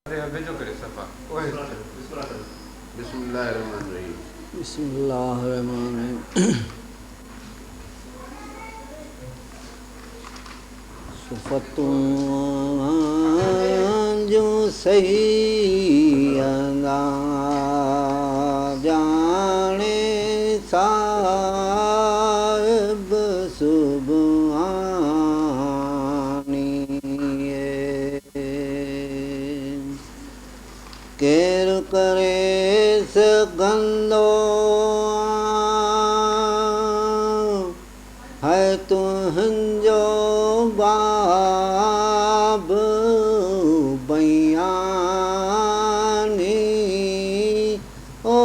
अरे अबे जो करे सफा ओए बिस्मिल्लाहिर्रहमानिर्रहीम। बिस्मिल्लाहिर्रहमानिर्रहीम। सुफ़तुन जो सही अदा जाने साहिब सुबहानी केर करे सघंदो है तुंहिंजो बाब बयानी ओ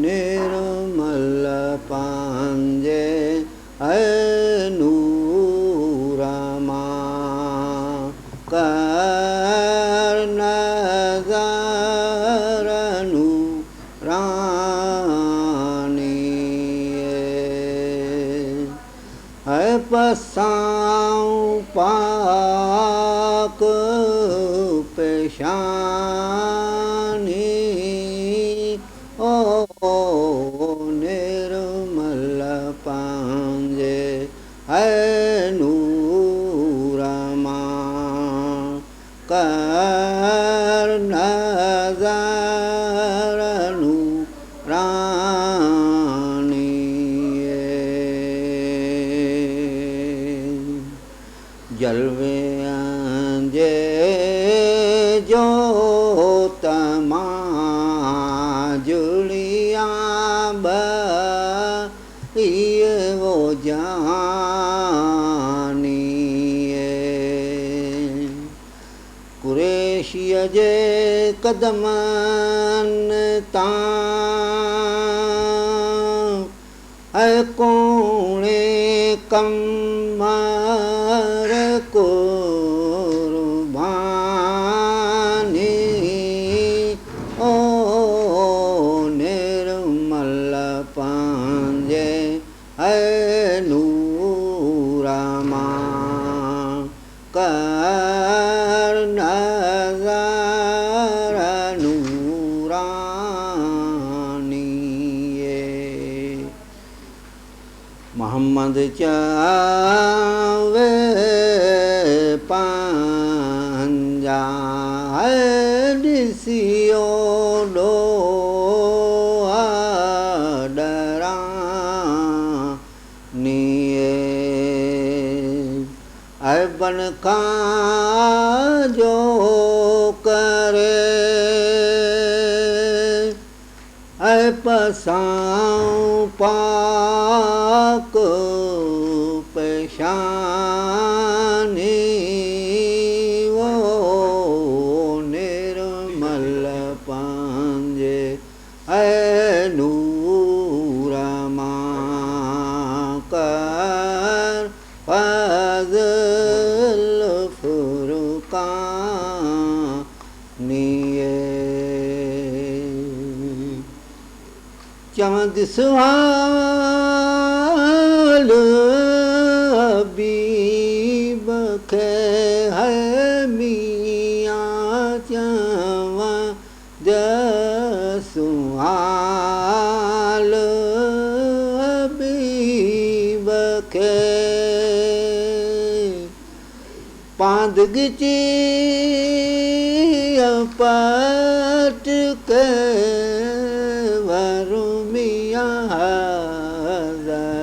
निर्मल पंहिंजे ऐं नूर मां कर नज़र नूरानी है पसाऊं पाक पेशानी ओ निर्मल पंहिंजे ऐं नूर मां कर नज़र नूरानी जलवे जे जोत मां जुड़िया ये वो जानी कुरैशीअ जे कदमनि तां है कोणे कमर कुर्बानी ओ निर्मल पंहिंजे ऐं नूर मां कर नज़र नूरानी मोहम्मद चावे पंहिंजा ॾिसियो ॾोहा डरानी अबन खां जो करे ऐं पसाऊं पाक पेशानी वो निर्मल पंहिंजे ऐं नूर मां कर फज़ल फुरकानी चमद सुहाल हबीब खे है मियां चमद सुहाल हबीब खे पांदगची पट के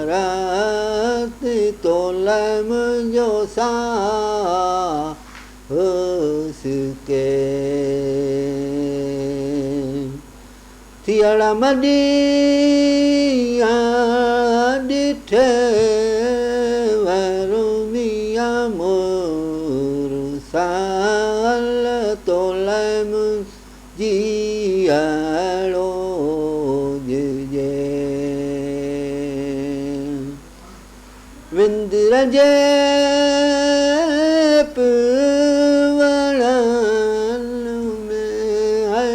हज़रत तोलम जो साहसके थियण मॾिया ॾिठे वरुमिया मुरसल तोलम जियड़ो विंदर जे पवड़न में है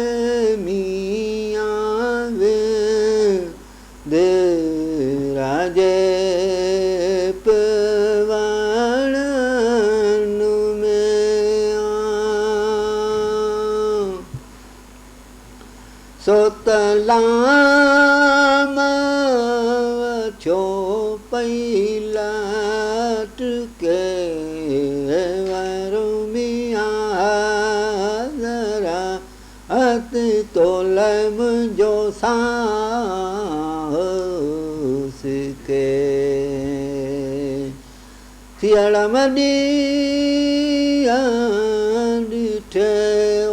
मियां विंदर जे पवड़न में सोतलाम छो पैलाट के वरुमिया जरा अत तोलम जो सास के थियड़मनी डिठे ओ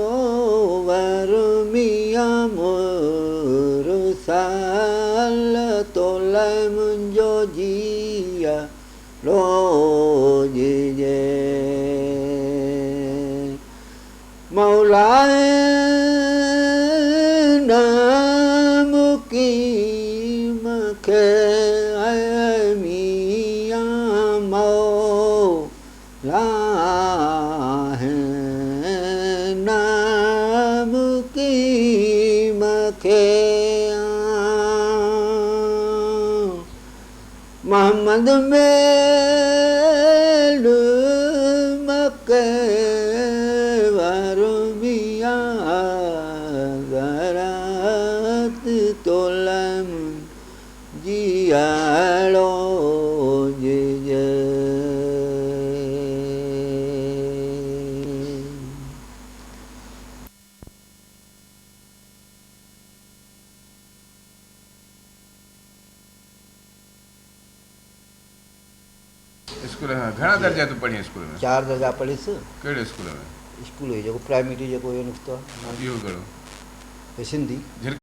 वरुमिया मोर साल तोलम जो जिया रोज जे मौलाए नाम की मखे मिया मौला है नाम की मखे मोहम्मद मेल मके वरुमिया गरात तोलम जियालो जे स्कूल में घणा दर्जा तू पढ़ी स्कूल में 4 दर्जा पढ़ीस कहिड़े स्कूल में स्कूल जो प्राइमरी जो निकतो इहो घणो सिंधी झिरक